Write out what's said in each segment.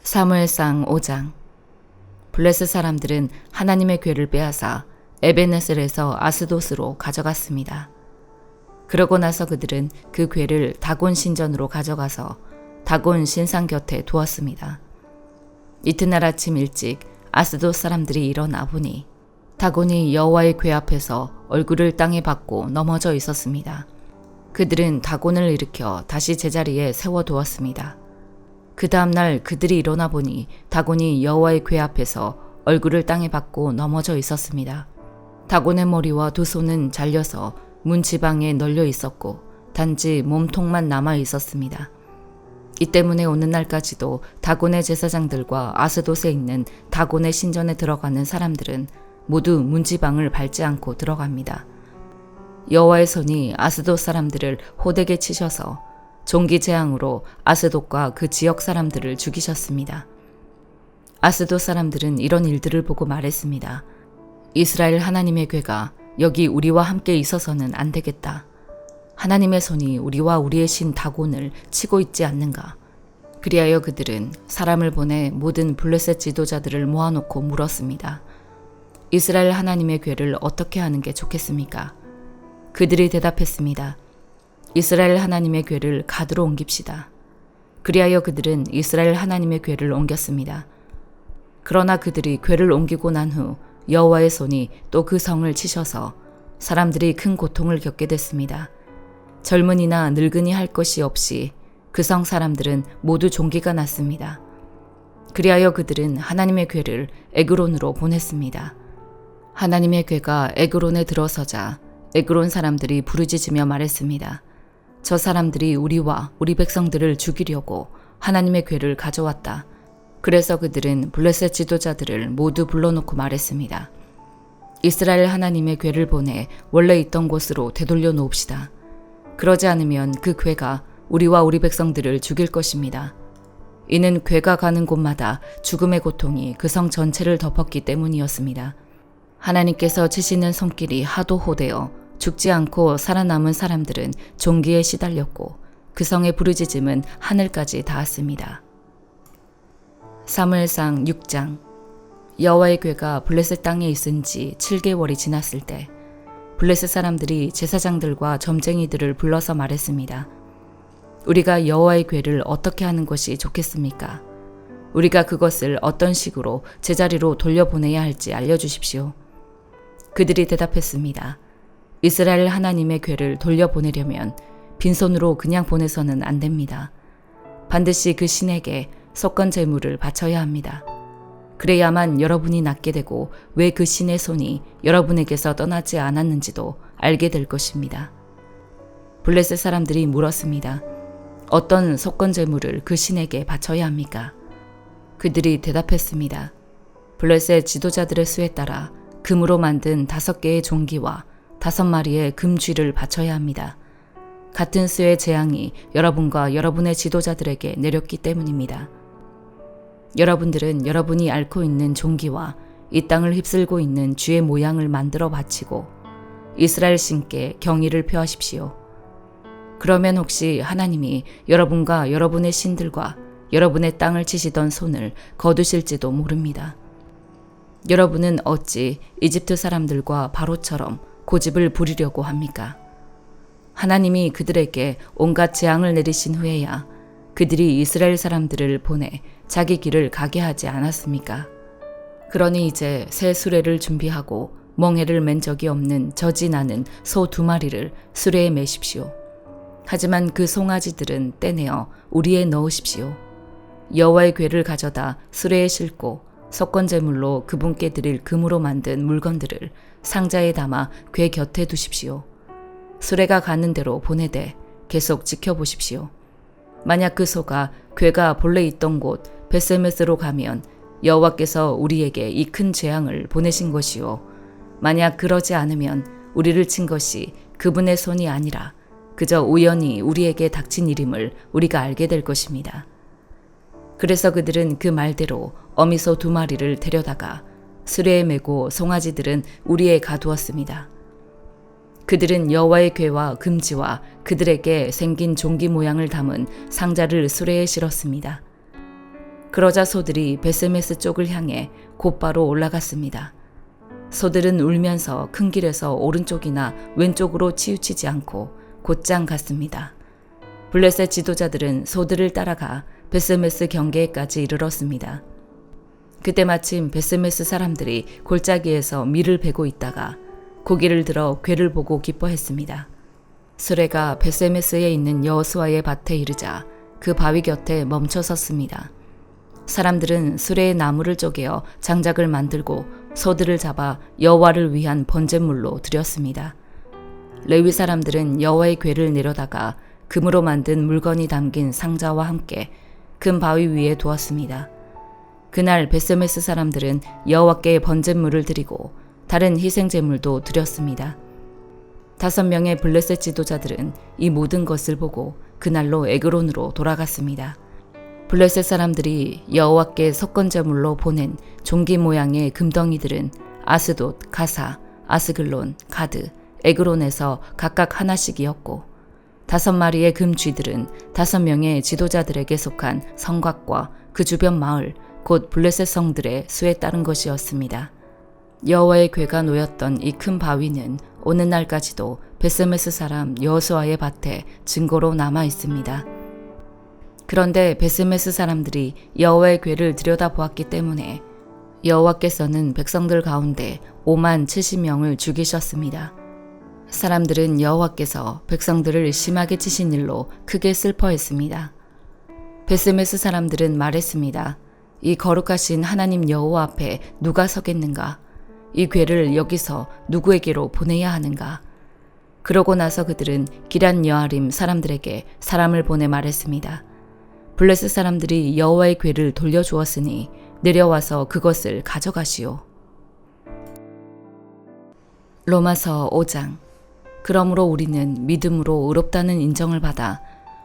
사무엘상 5장. 블레셋 사람들은 하나님의 궤를 빼앗아 에베네셀에서 아스돗으로 가져갔습니다. 그러고 나서 그들은 그 궤를 다곤 신전으로 가져가서 다곤 신상 곁에 두었습니다. 이튿날 아침 일찍 아스돗 사람들이 일어나 보니 다곤이 여호와의 궤 앞에서 얼굴을 땅에 박고 넘어져 있었습니다. 그들은 다곤을 일으켜 다시 제자리에 세워두었습니다. 그 다음날 그들이 일어나 보니 다곤이 여호와의 궤 앞에서 얼굴을 땅에 박고 넘어져 있었습니다. 다곤의 머리와 두 손은 잘려서 문 지방에 널려 있었고 단지 몸통만 남아 있었습니다. 이 때문에 오늘날까지도 다곤의 제사장들과 아스돗에 있는 다곤의 신전에 들어가는 사람들은 모두 문 지방을 밟지 않고 들어갑니다. 여호와의 손이 아스돗 사람들을 호되게 치셔서 종기 재앙으로 아스돗과 그 지역 사람들을 죽이셨습니다. 아스돗 사람들은 이런 일들을 보고 말했습니다. 이스라엘 하나님의 궤가 여기 우리와 함께 있어서는 안 되겠다. 하나님의 손이 우리와 우리의 신 다곤을 치고 있지 않는가. 그리하여 그들은 사람을 보내 모든 블레셋 지도자들을 모아놓고 물었습니다. 이스라엘 하나님의 궤를 어떻게 하는 게 좋겠습니까? 그들이 대답했습니다. 이스라엘 하나님의 궤를 가드로 옮깁시다. 그리하여 그들은 이스라엘 하나님의 궤를 옮겼습니다. 그러나 그들이 궤를 옮기고 난 후 여호와의 손이 또 그 성을 치셔서 사람들이 큰 고통을 겪게 됐습니다. 젊은이나 늙은이 할 것이 없이 그 성 사람들은 모두 종기가 났습니다. 그리하여 그들은 하나님의 궤를 에그론으로 보냈습니다. 하나님의 궤가 에그론에 들어서자 에그론 사람들이 부르짖으며 말했습니다. 저 사람들이 우리와 우리 백성들을 죽이려고 하나님의 궤를 가져왔다. 그래서 그들은 블레셋 지도자들을 모두 불러놓고 말했습니다. 이스라엘 하나님의 궤를 보내 원래 있던 곳으로 되돌려 놓읍시다. 그러지 않으면 그 궤가 우리와 우리 백성들을 죽일 것입니다. 이는 궤가 가는 곳마다 죽음의 고통이 그 성 전체를 덮었기 때문이었습니다. 하나님께서 치시는 손길이 하도 호되어 죽지 않고 살아남은 사람들은 종기에 시달렸고 그 성의 부르짖음은 하늘까지 닿았습니다. 사무엘상 6장. 여호와의 궤가 블레셋 땅에 있은 지 7개월이 지났을 때 블레셋 사람들이 제사장들과 점쟁이들을 불러서 말했습니다. 우리가 여호와의 궤를 어떻게 하는 것이 좋겠습니까? 우리가 그것을 어떤 식으로 제자리로 돌려보내야 할지 알려주십시오. 그들이 대답했습니다. 이스라엘 하나님의 궤를 돌려보내려면 빈손으로 그냥 보내서는 안 됩니다. 반드시 그 신에게 속건 제물을 바쳐야 합니다. 그래야만 여러분이 낫게 되고 왜 그 신의 손이 여러분에게서 떠나지 않았는지도 알게 될 것입니다. 블레셋 사람들이 물었습니다. 어떤 속건 제물을 그 신에게 바쳐야 합니까? 그들이 대답했습니다. 블레셋 지도자들의 수에 따라 금으로 만든 5개의 종기와 5마리의 금쥐를 바쳐야 합니다. 같은 수의 재앙이 여러분과 여러분의 지도자들에게 내렸기 때문입니다. 여러분들은 여러분이 앓고 있는 종기와 이 땅을 휩쓸고 있는 쥐의 모양을 만들어 바치고 이스라엘 신께 경의를 표하십시오. 그러면 혹시 하나님이 여러분과 여러분의 신들과 여러분의 땅을 치시던 손을 거두실지도 모릅니다. 여러분은 어찌 이집트 사람들과 바로처럼 고집을 부리려고 합니까? 하나님이 그들에게 온갖 재앙을 내리신 후에야 그들이 이스라엘 사람들을 보내 자기 길을 가게 하지 않았습니까? 그러니 이제 새 수레를 준비하고 멍에를 맨 적이 없는 젖이 나는 소 2마리를 수레에 매십시오. 하지만 그 송아지들은 떼내어 우리에 넣으십시오. 여호와의 궤를 가져다 수레에 싣고 속건 제물로 그분께 드릴 금으로 만든 물건들을 상자에 담아 궤 곁에 두십시오. 수레가 가는 대로 보내되 계속 지켜보십시오. 만약 그 소가 궤가 본래 있던 곳 베세메스로 가면 여호와께서 우리에게 이 큰 재앙을 보내신 것이요. 만약 그러지 않으면 우리를 친 것이 그분의 손이 아니라 그저 우연히 우리에게 닥친 일임을 우리가 알게 될 것입니다. 그래서 그들은 그 말대로 어미소 2마리를 데려다가 수레에 메고 송아지들은 우리에 가두었습니다. 그들은 여호와의 궤와 금지와 그들에게 생긴 종기 모양을 담은 상자를 수레에 실었습니다. 그러자 소들이 베세메스 쪽을 향해 곧바로 올라갔습니다. 소들은 울면서 큰 길에서 오른쪽이나 왼쪽으로 치우치지 않고 곧장 갔습니다. 블레셋 지도자들은 소들을 따라가 베세메스 경계에까지 이르렀습니다. 그때 마침 베세메스 사람들이 골짜기에서 밀을 베고 있다가 고개를 들어 궤를 보고 기뻐했습니다. 수레가 베세메스에 있는 여호수아의 밭에 이르자 그 바위 곁에 멈춰 섰습니다. 사람들은 수레의 나무를 쪼개어 장작을 만들고 소들을 잡아 여호와를 위한 번제물로 드렸습니다. 레위 사람들은 여호와의 궤를 내려다가 금으로 만든 물건이 담긴 상자와 함께 큰 바위 위에 두었습니다. 그날 베세메스 사람들은 여호와께 번제물을 드리고 다른 희생제물도 드렸습니다. 5명의 블레셋 지도자들은 이 모든 것을 보고 그날로 에그론으로 돌아갔습니다. 블레셋 사람들이 여호와께 속건제물로 보낸 종기 모양의 금덩이들은 아스돗, 가사, 아스글론, 가드, 에그론에서 각각 하나씩이었고 5마리의 금 쥐들은 5명의 지도자들에게 속한 성곽과 그 주변 마을, 곧 블레셋 성들의 수에 따른 것이었습니다. 여호와의 궤가 놓였던 이 큰 바위는 오늘날까지도 베세메스 사람 여호수아의 밭에 증거로 남아 있습니다. 그런데 베세메스 사람들이 여호와의 궤를 들여다보았기 때문에 여호와께서는 백성들 가운데 5만 70명을 죽이셨습니다. 사람들은 여호와께서 백성들을 심하게 치신 일로 크게 슬퍼했습니다. 베세메스 사람들은 말했습니다. 이 거룩하신 하나님 여호와 앞에 누가 서겠는가? 이 궤를 여기서 누구에게로 보내야 하는가? 그러고 나서 그들은 기럇 여아림 사람들에게 사람을 보내 말했습니다. 블레셋 사람들이 여호와의 궤를 돌려주었으니 내려와서 그것을 가져가시오. 로마서 5장. 그러므로 우리는 믿음으로 의롭다는 인정을 받아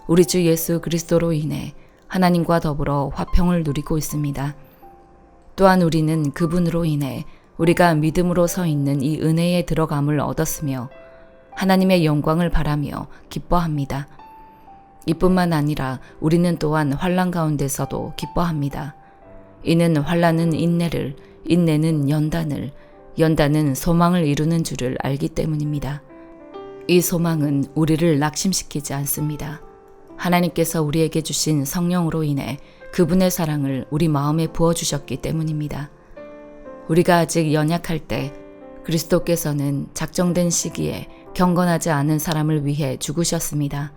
우리 주 예수 그리스도로 인해 하나님과 더불어 화평을 누리고 있습니다. 또한 우리는 그분으로 인해 우리가 믿음으로 서 있는 이 은혜에 들어감을 얻었으며 하나님의 영광을 바라며 기뻐합니다. 이뿐만 아니라 우리는 또한 환난 가운데서도 기뻐합니다. 이는 환난은 인내를, 인내는 연단을, 연단은 소망을 이루는 줄을 알기 때문입니다. 이 소망은 우리를 낙심시키지 않습니다. 하나님께서 우리에게 주신 성령으로 인해 그분의 사랑을 우리 마음에 부어주셨기 때문입니다. 우리가 아직 연약할 때 그리스도께서는 작정된 시기에 경건하지 않은 사람을 위해 죽으셨습니다.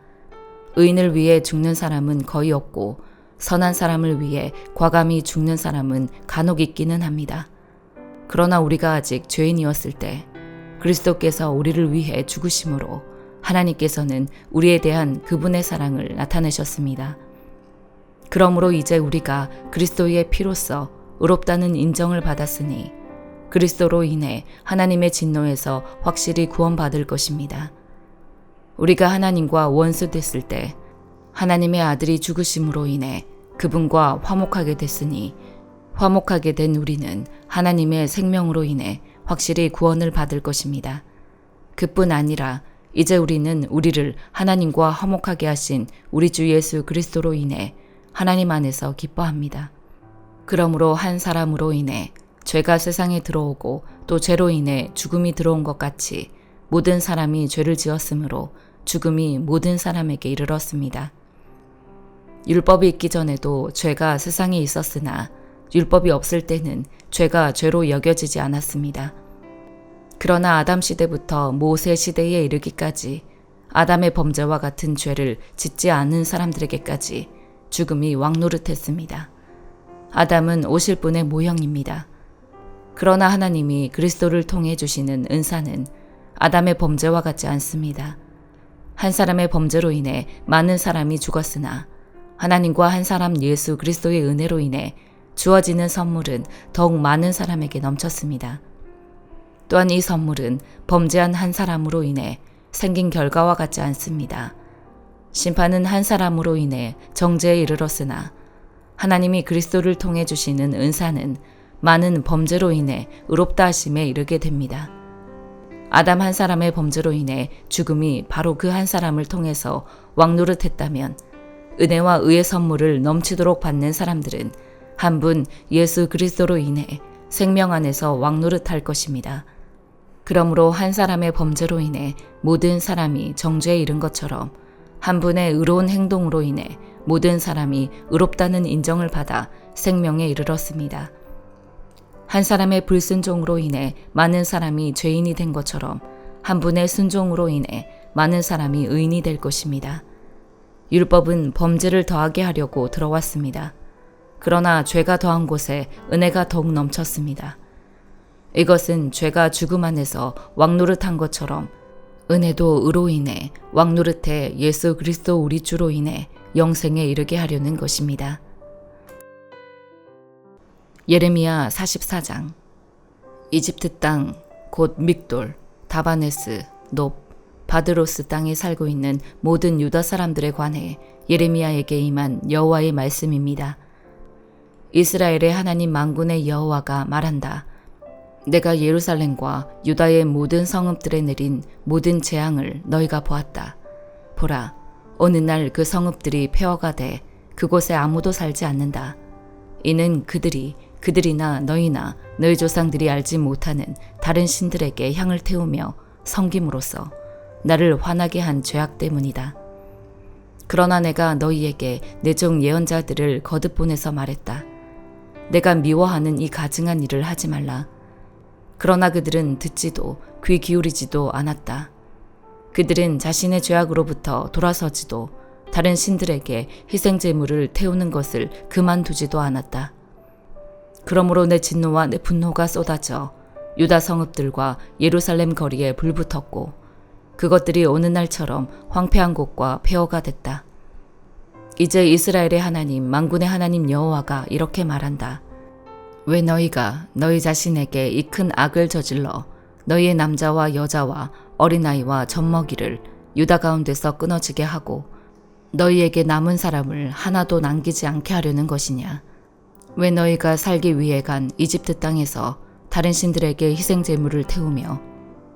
의인을 위해 죽는 사람은 거의 없고 선한 사람을 위해 과감히 죽는 사람은 간혹 있기는 합니다. 그러나 우리가 아직 죄인이었을 때 그리스도께서 우리를 위해 죽으심으로 하나님께서는 우리에 대한 그분의 사랑을 나타내셨습니다. 그러므로 이제 우리가 그리스도의 피로써 의롭다는 인정을 받았으니 그리스도로 인해 하나님의 진노에서 확실히 구원받을 것입니다. 우리가 하나님과 원수됐을 때 하나님의 아들이 죽으심으로 인해 그분과 화목하게 됐으니 화목하게 된 우리는 하나님의 생명으로 인해 확실히 구원을 받을 것입니다. 그뿐 아니라 이제 우리는 우리를 하나님과 화목하게 하신 우리 주 예수 그리스도로 인해 하나님 안에서 기뻐합니다. 그러므로 한 사람으로 인해 죄가 세상에 들어오고 또 죄로 인해 죽음이 들어온 것 같이 모든 사람이 죄를 지었으므로 죽음이 모든 사람에게 이르렀습니다. 율법이 있기 전에도 죄가 세상에 있었으나 율법이 없을 때는 죄가 죄로 여겨지지 않았습니다. 그러나 아담 시대부터 모세 시대에 이르기까지 아담의 범죄와 같은 죄를 짓지 않은 사람들에게까지 죽음이 왕노릇했습니다. 아담은 오실 분의 모형입니다. 그러나 하나님이 그리스도를 통해 주시는 은사는 아담의 범죄와 같지 않습니다. 한 사람의 범죄로 인해 많은 사람이 죽었으나 하나님과 한 사람 예수 그리스도의 은혜로 인해 주어지는 선물은 더욱 많은 사람에게 넘쳤습니다. 또한 이 선물은 범죄한 한 사람으로 인해 생긴 결과와 같지 않습니다. 심판은 한 사람으로 인해 정죄에 이르렀으나 하나님이 그리스도를 통해 주시는 은사는 많은 범죄로 인해 의롭다 하심에 이르게 됩니다. 아담 한 사람의 범죄로 인해 죽음이 바로 그 한 사람을 통해서 왕노릇했다면 은혜와 의의 선물을 넘치도록 받는 사람들은 한 분 예수 그리스도로 인해 생명 안에서 왕노릇할 것입니다. 그러므로 한 사람의 범죄로 인해 모든 사람이 정죄에 이른 것처럼 한 분의 의로운 행동으로 인해 모든 사람이 의롭다는 인정을 받아 생명에 이르렀습니다. 한 사람의 불순종으로 인해 많은 사람이 죄인이 된 것처럼 한 분의 순종으로 인해 많은 사람이 의인이 될 것입니다. 율법은 범죄를 더하게 하려고 들어왔습니다. 그러나 죄가 더한 곳에 은혜가 더욱 넘쳤습니다. 이것은 죄가 죽음 안에서 왕노릇한 것처럼 은혜도 의로 인해 왕노릇해 예수 그리스도 우리 주로 인해 영생에 이르게 하려는 것입니다. 예레미야 44장. 이집트 땅 곧 믹돌, 다바네스, 높, 바드로스 땅에 살고 있는 모든 유다 사람들에 관해 예레미야에게 임한 여호와의 말씀입니다. 이스라엘의 하나님 만군의 여호와가 말한다. 내가 예루살렘과 유다의 모든 성읍들에 내린 모든 재앙을 너희가 보았다. 보라, 어느 날 그 성읍들이 폐허가 돼 그곳에 아무도 살지 않는다. 이는 그들이나 너희나 너희 조상들이 알지 못하는 다른 신들에게 향을 태우며 섬김으로써 나를 화나게 한 죄악 때문이다. 그러나 내가 너희에게 내 종 예언자들을 거듭 보내서 말했다. 내가 미워하는 이 가증한 일을 하지 말라. 그러나 그들은 듣지도 귀 기울이지도 않았다. 그들은 자신의 죄악으로부터 돌아서지도 다른 신들에게 희생제물을 태우는 것을 그만두지도 않았다. 그러므로 내 진노와 내 분노가 쏟아져 유다 성읍들과 예루살렘 거리에 불붙었고 그것들이 어느 날처럼 황폐한 곳과 폐허가 됐다. 이제 이스라엘의 하나님 만군의 하나님 여호와가 이렇게 말한다. 왜 너희가 너희 자신에게 이 큰 악을 저질러 너희의 남자와 여자와 어린아이와 젖먹이를 유다 가운데서 끊어지게 하고 너희에게 남은 사람을 하나도 남기지 않게 하려는 것이냐? 왜 너희가 살기 위해 간 이집트 땅에서 다른 신들에게 희생제물을 태우며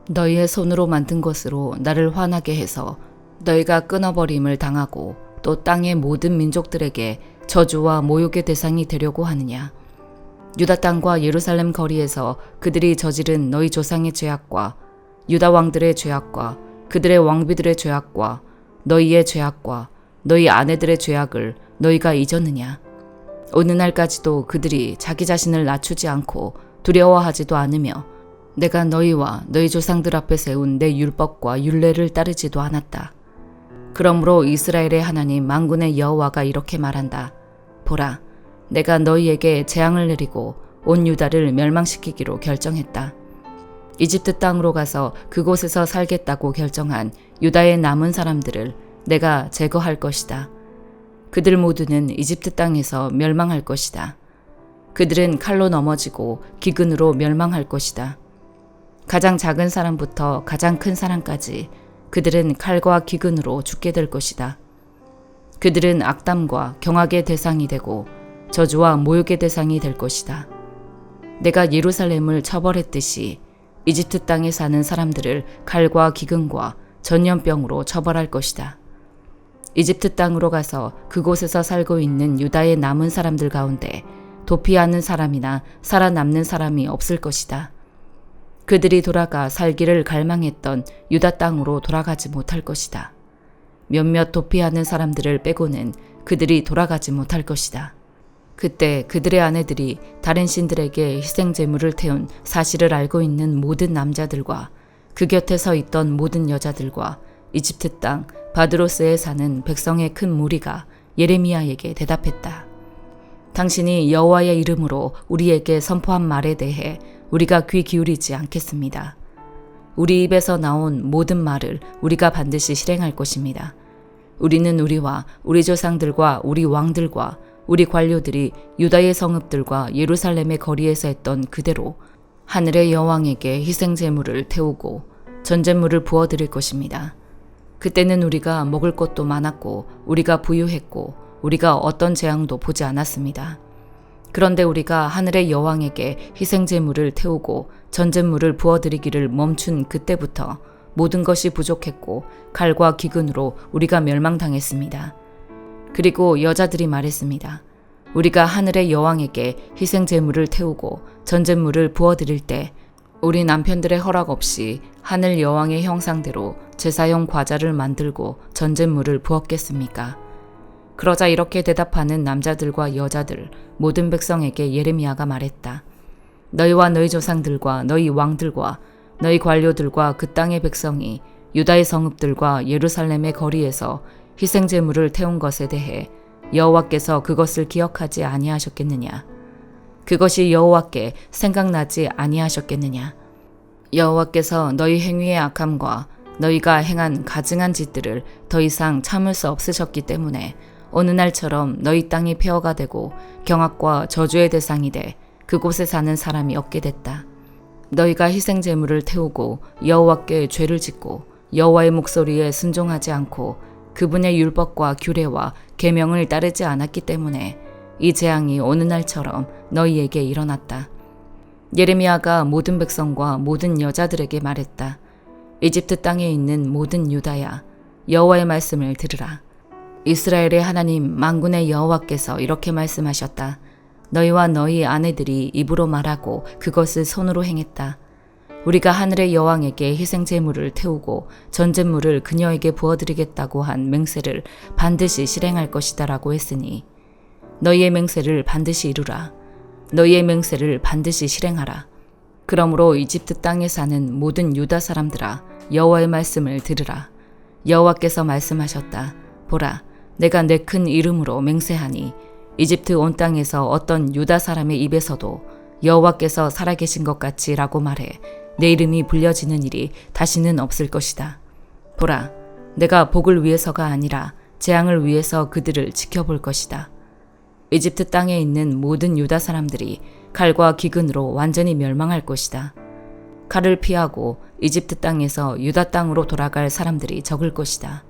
너희의 손으로 만든 것으로 나를 화나게 해서 너희가 끊어버림을 당하고 또 땅의 모든 민족들에게 저주와 모욕의 대상이 되려고 하느냐? 유다 땅과 예루살렘 거리에서 그들이 저지른 너희 조상의 죄악과 유다 왕들의 죄악과 그들의 왕비들의 죄악과 너희의 죄악과 너희 아내들의 죄악을 너희가 잊었느냐? 어느 날까지도 그들이 자기 자신을 낮추지 않고 두려워하지도 않으며 내가 너희와 너희 조상들 앞에 세운 내 율법과 율례를 따르지도 않았다. 그러므로 이스라엘의 하나님 만군의 여호와가 이렇게 말한다. 보라, 내가 너희에게 재앙을 내리고 온 유다를 멸망시키기로 결정했다. 이집트 땅으로 가서 그곳에서 살겠다고 결정한 유다의 남은 사람들을 내가 제거할 것이다. 그들 모두는 이집트 땅에서 멸망할 것이다. 그들은 칼로 넘어지고 기근으로 멸망할 것이다. 가장 작은 사람부터 가장 큰 사람까지 그들은 칼과 기근으로 죽게 될 것이다. 그들은 악담과 경악의 대상이 되고 저주와 모욕의 대상이 될 것이다. 내가 예루살렘을 처벌했듯이 이집트 땅에 사는 사람들을 칼과 기근과 전염병으로 처벌할 것이다. 이집트 땅으로 가서 그곳에서 살고 있는 유다의 남은 사람들 가운데 도피하는 사람이나 살아남는 사람이 없을 것이다. 그들이 돌아가 살기를 갈망했던 유다 땅으로 돌아가지 못할 것이다. 몇몇 도피하는 사람들을 빼고는 그들이 돌아가지 못할 것이다. 그때 그들의 아내들이 다른 신들에게 희생제물을 태운 사실을 알고 있는 모든 남자들과 그 곁에 서 있던 모든 여자들과 이집트 땅 바드로스에 사는 백성의 큰 무리가 예레미야에게 대답했다. 당신이 여호와의 이름으로 우리에게 선포한 말에 대해 우리가 귀 기울이지 않겠습니다. 우리 입에서 나온 모든 말을 우리가 반드시 실행할 것입니다. 우리는 우리와 우리 조상들과 우리 왕들과 우리 관료들이 유다의 성읍들과 예루살렘의 거리에서 했던 그대로 하늘의 여왕에게 희생제물을 태우고 전제물을 부어드릴 것입니다. 그때는 우리가 먹을 것도 많았고 우리가 부유했고 우리가 어떤 재앙도 보지 않았습니다. 그런데 우리가 하늘의 여왕에게 희생제물을 태우고 전제물을 부어드리기를 멈춘 그때부터 모든 것이 부족했고 칼과 기근으로 우리가 멸망당했습니다. 그리고 여자들이 말했습니다. 우리가 하늘의 여왕에게 희생 제물을 태우고 전제물을 부어드릴 때 우리 남편들의 허락 없이 하늘 여왕의 형상대로 제사용 과자를 만들고 전제물을 부었겠습니까? 그러자 이렇게 대답하는 남자들과 여자들 모든 백성에게 예레미야가 말했다. 너희와 너희 조상들과 너희 왕들과 너희 관료들과 그 땅의 백성이 유다의 성읍들과 예루살렘의 거리에서 희생 제물을 태운 것에 대해 여호와께서 그것을 기억하지 아니하셨겠느냐? 그것이 여호와께 생각나지 아니하셨겠느냐? 여호와께서 너희 행위의 악함과 너희가 행한 가증한 짓들을 더 이상 참을 수 없으셨기 때문에 어느 날처럼 너희 땅이 폐허가 되고 경악과 저주의 대상이 돼 그곳에 사는 사람이 없게 됐다. 너희가 희생 제물을 태우고 여호와께 죄를 짓고 여호와의 목소리에 순종하지 않고 그분의 율법과 규례와 계명을 따르지 않았기 때문에 이 재앙이 어느 날처럼 너희에게 일어났다. 예레미야가 모든 백성과 모든 여자들에게 말했다. 이집트 땅에 있는 모든 유다야, 여호와의 말씀을 들으라. 이스라엘의 하나님 만군의 여호와께서 이렇게 말씀하셨다. 너희와 너희 아내들이 입으로 말하고 그것을 손으로 행했다. 우리가 하늘의 여왕에게 희생 제물을 태우고 전제물을 그녀에게 부어드리겠다고 한 맹세를 반드시 실행할 것이다라고 했으니 너희의 맹세를 반드시 이루라. 너희의 맹세를 반드시 실행하라. 그러므로 이집트 땅에 사는 모든 유다 사람들아, 여호와의 말씀을 들으라. 여호와께서 말씀하셨다. 보라, 내가 내 큰 이름으로 맹세하니 이집트 온 땅에서 어떤 유다 사람의 입에서도 여호와께서 살아계신 것 같이라고 말해 내 이름이 불려지는 일이 다시는 없을 것이다. 보라, 내가 복을 위해서가 아니라 재앙을 위해서 그들을 지켜볼 것이다. 이집트 땅에 있는 모든 유다 사람들이 칼과 기근으로 완전히 멸망할 것이다. 칼을 피하고 이집트 땅에서 유다 땅으로 돌아갈 사람들이 적을 것이다.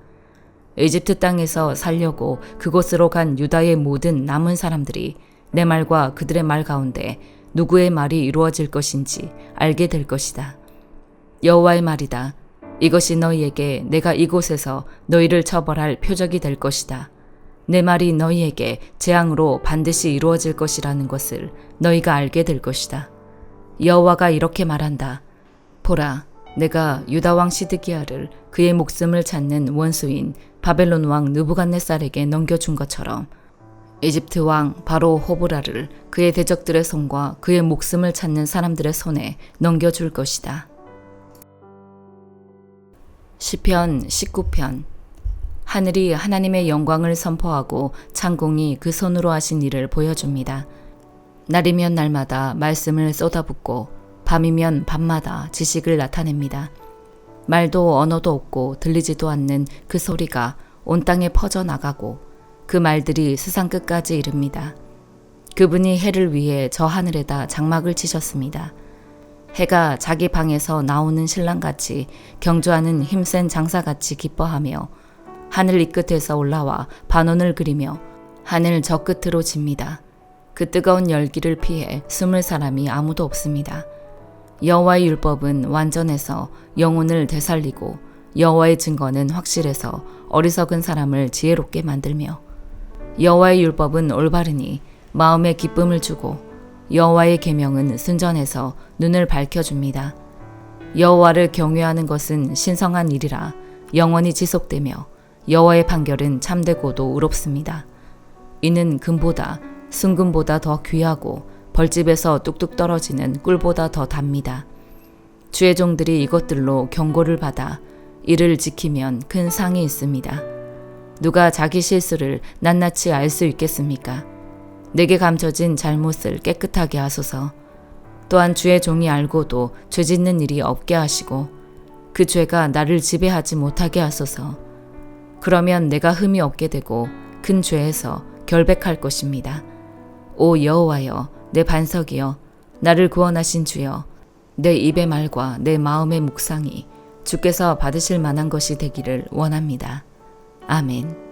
이집트 땅에서 살려고 그곳으로 간 유다의 모든 남은 사람들이 내 말과 그들의 말 가운데 누구의 말이 이루어질 것인지 알게 될 것이다. 여호와의 말이다. 이것이 너희에게 내가 이곳에서 너희를 처벌할 표적이 될 것이다. 내 말이 너희에게 재앙으로 반드시 이루어질 것이라는 것을 너희가 알게 될 것이다. 여호와가 이렇게 말한다. 보라, 내가 유다 왕 시드기야를 그의 목숨을 찾는 원수인 바벨론 왕 느부갓네살에게 넘겨준 것처럼 이집트 왕 바로 호브라를 그의 대적들의 손과 그의 목숨을 찾는 사람들의 손에 넘겨줄 것이다. 시편 19편. 하늘이 하나님의 영광을 선포하고 창공이 그 손으로 하신 일을 보여줍니다. 날이면 날마다 말씀을 쏟아붓고 밤이면 밤마다 지식을 나타냅니다. 말도 언어도 없고 들리지도 않는 그 소리가 온 땅에 퍼져나가고 그 말들이 세상 끝까지 이릅니다. 그분이 해를 위해 저 하늘에다 장막을 치셨습니다. 해가 자기 방에서 나오는 신랑같이 경주하는 힘센 장사같이 기뻐하며 하늘 이 끝에서 올라와 반원을 그리며 하늘 저 끝으로 집니다. 그 뜨거운 열기를 피해 숨을 사람이 아무도 없습니다. 여호와의 율법은 완전해서 영혼을 되살리고 여호와의 증거는 확실해서 어리석은 사람을 지혜롭게 만들며 여호와의 율법은 올바르니 마음에 기쁨을 주고 여호와의 계명은 순전해서 눈을 밝혀줍니다. 여호와를 경외하는 것은 신성한 일이라 영원히 지속되며 여호와의 판결은 참되고도 의롭습니다. 이는 금보다 순금보다 더 귀하고 벌집에서 뚝뚝 떨어지는 꿀보다 더 답니다. 주의 종들이 이것들로 경고를 받아 이를 지키면 큰 상이 있습니다. 누가 자기 실수를 낱낱이 알 수 있겠습니까? 내게 감춰진 잘못을 깨끗하게 하소서. 또한 주의 종이 알고도 죄 짓는 일이 없게 하시고 그 죄가 나를 지배하지 못하게 하소서. 그러면 내가 흠이 없게 되고 큰 죄에서 결백할 것입니다. 오 여호와여, 내 반석이여, 나를 구원하신 주여, 내 입의 말과 내 마음의 묵상이 주께서 받으실 만한 것이 되기를 원합니다. 아멘.